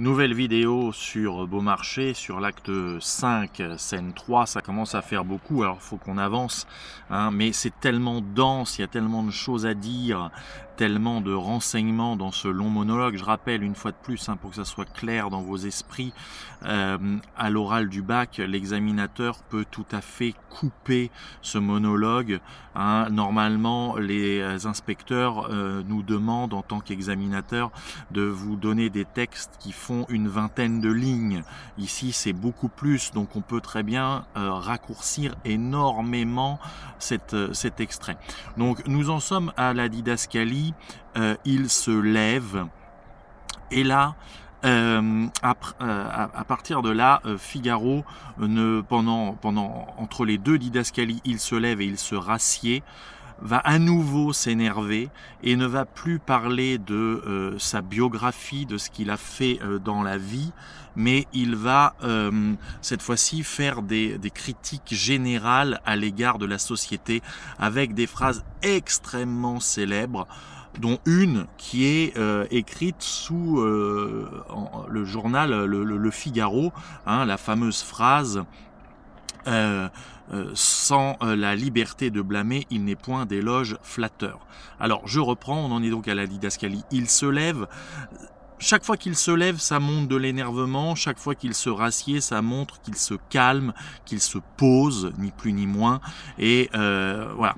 Nouvelle vidéo sur Beaumarchais, sur l'acte 5, scène 3, ça commence à faire beaucoup, alors il faut qu'on avance, hein, mais c'est tellement dense, il y a tellement de choses à dire, tellement de renseignements dans ce long monologue. Je rappelle une fois de plus, hein, pour que ça soit clair dans vos esprits, à l'oral du bac, l'examinateur peut tout à fait couper ce monologue, hein. Normalement, les inspecteurs nous demandent en tant qu'examinateurs de vous donner des textes qui font une vingtaine de lignes. Ici, c'est beaucoup plus, donc on peut très bien raccourcir énormément cet extrait. Donc nous en sommes à la didascalie, il se lève, et là, à partir de là, Figaro, entre les deux didascalies, il se lève et il se rassied, va à nouveau s'énerver et ne va plus parler de sa biographie, de ce qu'il a fait dans la vie, mais il va cette fois-ci faire des critiques générales à l'égard de la société avec des phrases extrêmement célèbres, dont une qui est écrite sous le journal Le Figaro, hein, la fameuse phrase sans la liberté de blâmer, il n'est point d'éloge flatteur. Alors je reprends, on en est donc à la didascalie. Il se lève. Chaque fois qu'il se lève, ça montre de l'énervement. Chaque fois qu'il se rassied, ça montre qu'il se calme, qu'il se pose, ni plus ni moins. Et voilà.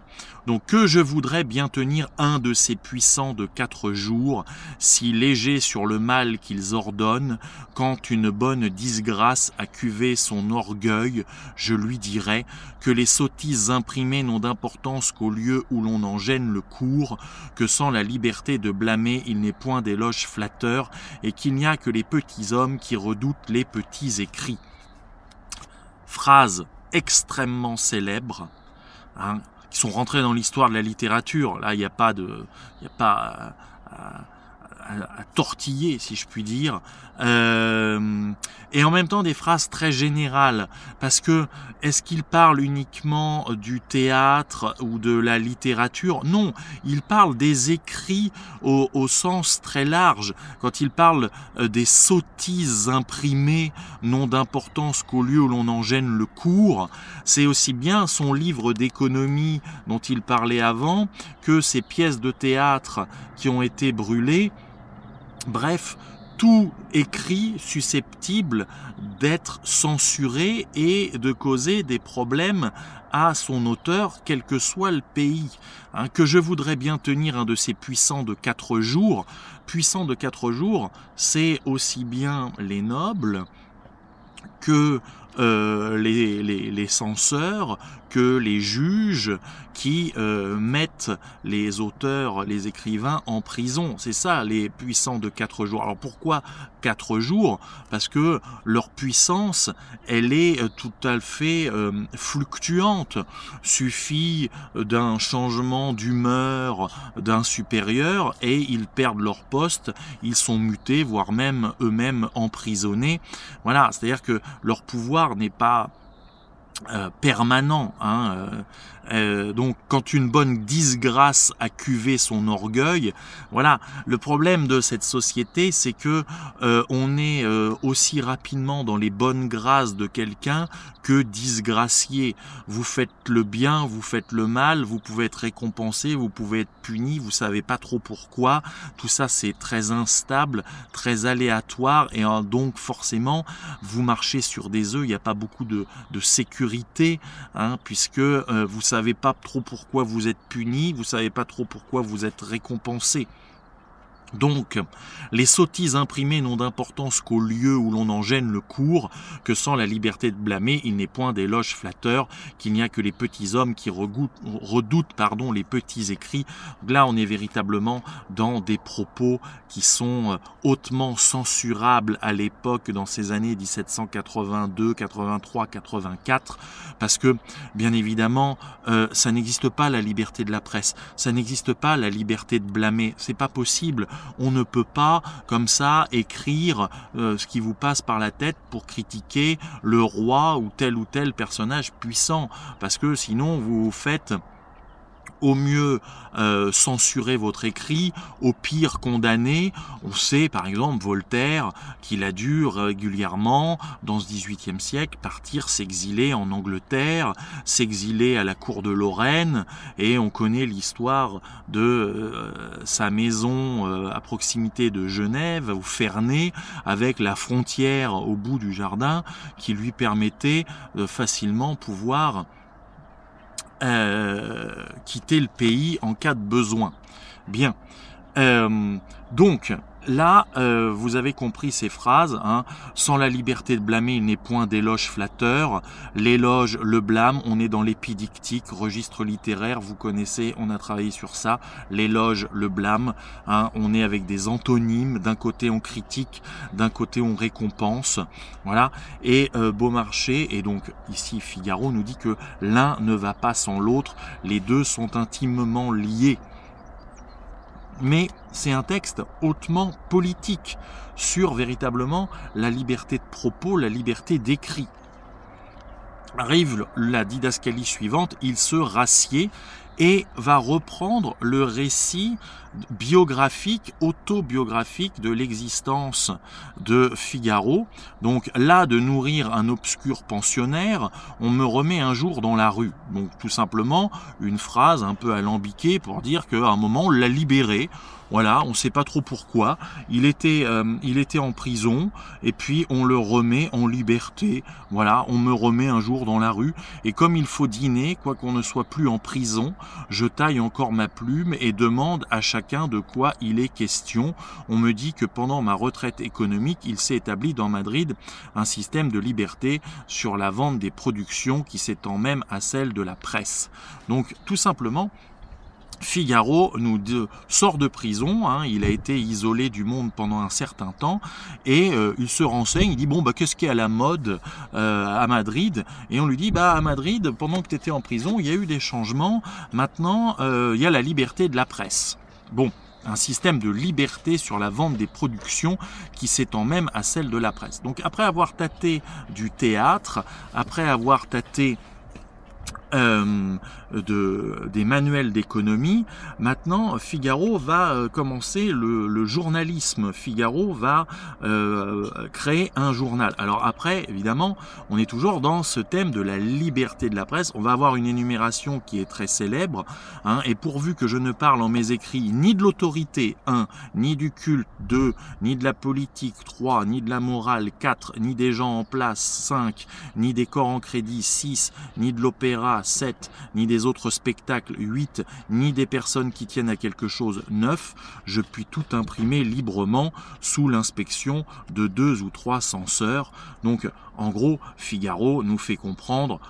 Donc que je voudrais bien tenir un de ces puissants de 4 jours, si léger sur le mal qu'ils ordonnent, quand une bonne disgrâce a cuvé son orgueil, je lui dirais que les sottises imprimées n'ont d'importance qu'au lieu où l'on en gêne le cours, que sans la liberté de blâmer, il n'est point d'éloge flatteur, et qu'il n'y a que les petits hommes qui redoutent les petits écrits. Phrase extrêmement célèbre, hein, qui sont rentrées dans l'histoire de la littérature. Là, il n'y a pas à tortiller, si je puis dire, et en même temps des phrases très générales, parce que est-ce qu'il parle uniquement du théâtre ou de la littérature? Non, il parle des écrits au sens très large. Quand il parle des sottises imprimées n'ont d'importance qu'au lieu où l'on en gêne le cours, c'est aussi bien son livre d'économie dont il parlait avant que ses pièces de théâtre qui ont été brûlées. Bref, tout écrit susceptible d'être censuré et de causer des problèmes à son auteur, quel que soit le pays. Hein, que je voudrais bien tenir un de ces puissants de 4 jours. Puissants de 4 jours, c'est aussi bien les nobles que les censeurs, que les juges qui mettent les auteurs, les écrivains en prison. C'est ça, les puissants de 4 jours. Alors pourquoi 4 jours? Parce que leur puissance, elle est tout à fait fluctuante. Suffit d'un changement d'humeur d'un supérieur et ils perdent leur poste, ils sont mutés, voire même eux-mêmes emprisonnés. Voilà, c'est-à-dire que leur pouvoir n'est pas permanent, hein. Donc quand une bonne disgrâce a cuvé son orgueil, voilà, le problème de cette société, c'est que on est aussi rapidement dans les bonnes grâces de quelqu'un que disgracié. Vous faites le bien, vous faites le mal, vous pouvez être récompensé, vous pouvez être puni, vous savez pas trop pourquoi. Tout ça, c'est très instable, très aléatoire, et donc forcément vous marchez sur des œufs. Il n'y a pas beaucoup de sécurité, hein, puisque vous savez pas trop pourquoi vous êtes puni, vous savez pas trop pourquoi vous êtes récompensé. Donc, les sottises imprimées n'ont d'importance qu'au lieu où l'on en gêne le cours, que sans la liberté de blâmer, il n'est point d'éloge flatteur, qu'il n'y a que les petits hommes qui redoutent les petits écrits. Là, on est véritablement dans des propos qui sont hautement censurables à l'époque, dans ces années 1782, 83, 84, parce que, bien évidemment, ça n'existe pas la liberté de la presse, ça n'existe pas la liberté de blâmer, c'est pas possible. On ne peut pas, comme ça, écrire ce qui vous passe par la tête pour critiquer le roi ou tel personnage puissant, parce que sinon vous faites au mieux censurer votre écrit, au pire condamner. On sait par exemple Voltaire qu'il a dû régulièrement dans ce XVIIIe siècle partir s'exiler en Angleterre, s'exiler à la cour de Lorraine, et on connaît l'histoire de sa maison à proximité de Genève, ou Ferney, avec la frontière au bout du jardin qui lui permettait de facilement pouvoir quitter le pays en cas de besoin. Bien. Donc, là, vous avez compris ces phrases. Hein. Sans la liberté de blâmer, il n'est point d'éloge flatteur. L'éloge, le blâme, on est dans l'épidictique, registre littéraire, vous connaissez, on a travaillé sur ça. L'éloge, le blâme, hein, on est avec des antonymes. D'un côté, on critique, d'un côté, on récompense. Voilà. Et Beaumarchais, et donc ici Figaro, nous dit que l'un ne va pas sans l'autre. Les deux sont intimement liés. Mais c'est un texte hautement politique sur véritablement la liberté de propos, la liberté d'écrit. Arrive la didascalie suivante, il se rassied et va reprendre le récit biographique, autobiographique de l'existence de Figaro. Donc là, de nourrir un obscur pensionnaire, on me remet un jour dans la rue. Donc tout simplement, une phrase un peu alambiquée pour dire qu'à un moment, on l'a libéré. Voilà, on ne sait pas trop pourquoi. Il était en prison et puis on le remet en liberté. Voilà, on me remet un jour dans la rue. Et comme il faut dîner, quoi qu'on ne soit plus en prison, je taille encore ma plume et demande à chacun de quoi il est question. On me dit que pendant ma retraite économique, il s'est établi dans Madrid un système de liberté sur la vente des productions qui s'étend même à celle de la presse. Donc tout simplement, Figaro sort de prison, hein, il a été isolé du monde pendant un certain temps et il se renseigne, il dit bon bah qu'est-ce qui est à la mode à Madrid, et on lui dit bah à Madrid pendant que tu étais en prison il y a eu des changements, maintenant il y a la liberté de la presse. Bon, un système de liberté sur la vente des productions qui s'étend même à celle de la presse. Donc après avoir tâté du théâtre, après avoir tâté des manuels d'économie, maintenant Figaro va commencer le journalisme. Figaro va créer un journal. Alors après, évidemment, on est toujours dans ce thème de la liberté de la presse. On va avoir une énumération qui est très célèbre, hein, et pourvu que je ne parle en mes écrits ni de l'autorité, 1, ni du culte, 2, ni de la politique, 3, ni de la morale, 4, ni des gens en place, 5, ni des corps en crédit, 6, ni de l'opéra, 7, ni des autres spectacles, 8, ni des personnes qui tiennent à quelque chose, 9, je puis tout imprimer librement sous l'inspection de 2 ou 3 censeurs. Donc en gros, Figaro nous fait comprendre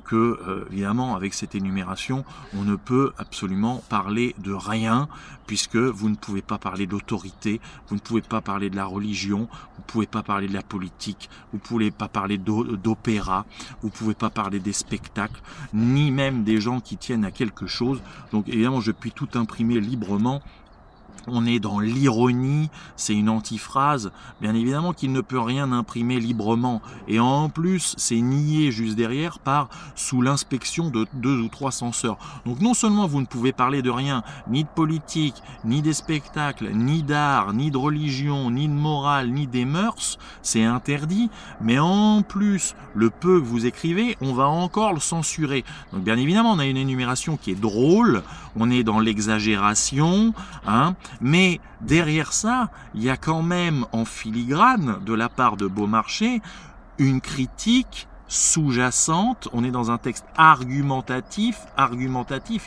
que, évidemment, avec cette énumération, on ne peut absolument parler de rien, puisque vous ne pouvez pas parler d'autorité, vous ne pouvez pas parler de la religion, vous ne pouvez pas parler de la politique, vous ne pouvez pas parler d'opéra, vous ne pouvez pas parler des spectacles, ni même des gens qui tiennent à quelque chose. Donc évidemment, je puis tout imprimer librement. On est dans l'ironie, c'est une antiphrase, bien évidemment qu'il ne peut rien imprimer librement, et en plus c'est nié juste derrière par sous l'inspection de 2 ou 3 censeurs. Donc non seulement vous ne pouvez parler de rien, ni de politique, ni des spectacles, ni d'art, ni de religion, ni de morale, ni des mœurs, c'est interdit, mais en plus le peu que vous écrivez, on va encore le censurer. Donc bien évidemment on a une énumération qui est drôle, on est dans l'exagération, hein, mais derrière ça, il y a quand même en filigrane, de la part de Beaumarchais, une critique sous-jacente. On est dans un texte argumentatif,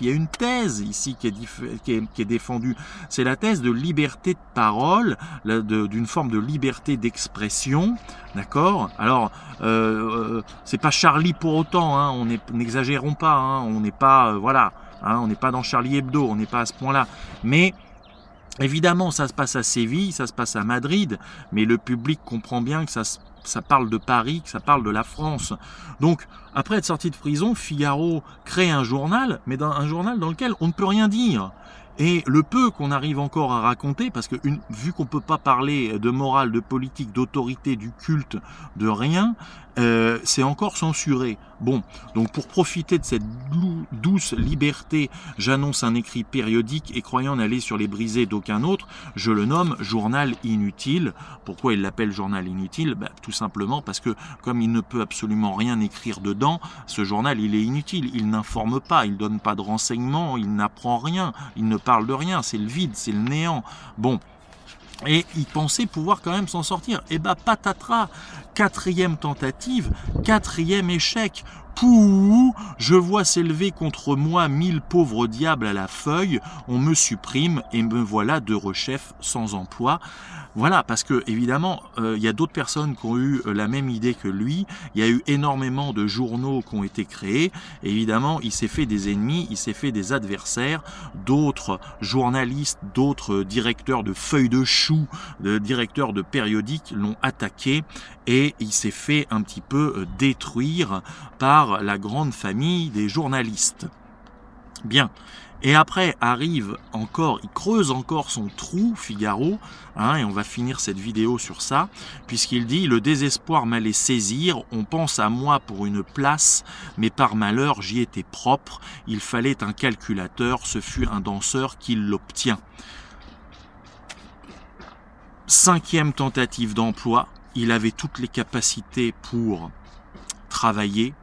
il y a une thèse ici qui est défendue, c'est la thèse de liberté de parole, d'une forme de liberté d'expression, d'accord. Alors, c'est pas Charlie pour autant, hein, n'exagérons pas, hein, on n'est pas, voilà, hein, on n'est pas dans Charlie Hebdo, on n'est pas à ce point-là, mais évidemment, ça se passe à Séville, ça se passe à Madrid, mais le public comprend bien que ça parle de Paris, que ça parle de la France. Donc, après être sorti de prison, Figaro crée un journal, mais un journal dans lequel on ne peut rien dire. Et le peu qu'on arrive encore à raconter, parce que vu qu'on peut pas parler de morale, de politique, d'autorité, du culte, de rien, c'est encore censuré. Bon, donc pour profiter de cette douce liberté, j'annonce un écrit périodique et croyant n'aller sur les brisées d'aucun autre, je le nomme journal inutile. Pourquoi il l'appelle journal inutile? Tout simplement parce que comme il ne peut absolument rien écrire dedans, ce journal il est inutile, il n'informe pas, il donne pas de renseignements, il n'apprend rien, il ne parle de rien, c'est le vide, c'est le néant. Bon. Et il pensait pouvoir quand même s'en sortir. Et patatras, 4e tentative, 4e échec. Pouh, je vois s'élever contre moi 1000 pauvres diables à la feuille, on me supprime et me voilà de rechef sans emploi. Voilà, parce que évidemment, il y a d'autres personnes qui ont eu la même idée que lui. Il y a eu énormément de journaux qui ont été créés. Évidemment, il s'est fait des ennemis, il s'est fait des adversaires. D'autres journalistes, d'autres directeurs de feuilles de chou, de directeurs de périodiques l'ont attaqué et il s'est fait un petit peu détruire par la grande famille des journalistes. Bien. Et après arrive encore, il creuse encore son trou, Figaro, et on va finir cette vidéo sur ça, puisqu'il dit « Le désespoir m'allait saisir, on pense à moi pour une place, mais par malheur j'y étais propre, il fallait un calculateur, ce fut un danseur qui l'obtient. » 5e tentative d'emploi, il avait toutes les capacités pour travailler,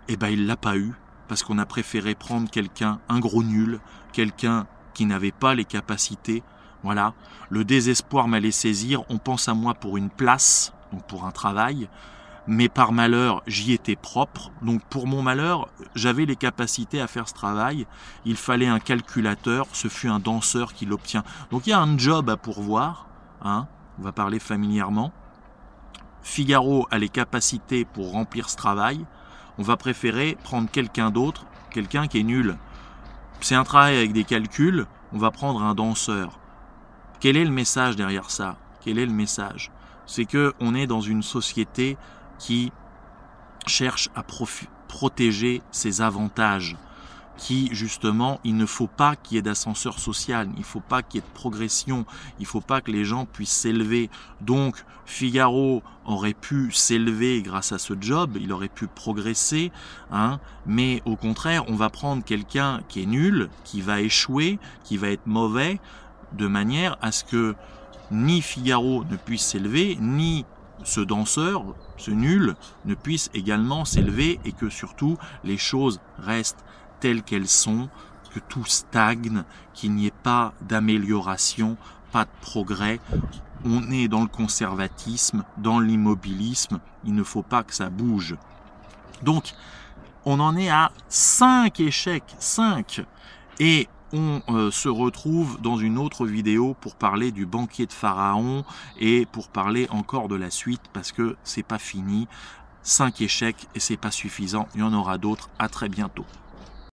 et il l'a pas eu. Parce qu'on a préféré prendre quelqu'un, un gros nul, quelqu'un qui n'avait pas les capacités. Voilà, le désespoir m'allait saisir, on pense à moi pour une place, donc pour un travail, mais par malheur, j'y étais propre. Donc pour mon malheur, j'avais les capacités à faire ce travail, il fallait un calculateur, ce fut un danseur qui l'obtient. Donc il y a un job à pourvoir, on va parler familièrement. Figaro a les capacités pour remplir ce travail. On va préférer prendre quelqu'un d'autre, quelqu'un qui est nul. C'est un travail avec des calculs, on va prendre un danseur. Quel est le message derrière ça? Quel est le message? C'est qu'on est dans une société qui cherche à protéger ses avantages, qui justement, il ne faut pas qu'il y ait d'ascenseur social, il ne faut pas qu'il y ait de progression, il ne faut pas que les gens puissent s'élever. Donc Figaro aurait pu s'élever grâce à ce job, il aurait pu progresser, mais au contraire, on va prendre quelqu'un qui est nul, qui va échouer, qui va être mauvais, de manière à ce que ni Figaro ne puisse s'élever, ni ce danseur, ce nul, ne puisse également s'élever et que surtout les choses restent telles qu'elles sont, que tout stagne, qu'il n'y ait pas d'amélioration, pas de progrès. On est dans le conservatisme, dans l'immobilisme, il ne faut pas que ça bouge. Donc, on en est à 5 échecs, 5. Et on se retrouve dans une autre vidéo pour parler du banquier de Pharaon et pour parler encore de la suite parce que c'est pas fini. 5 échecs et c'est pas suffisant, il y en aura d'autres. À très bientôt.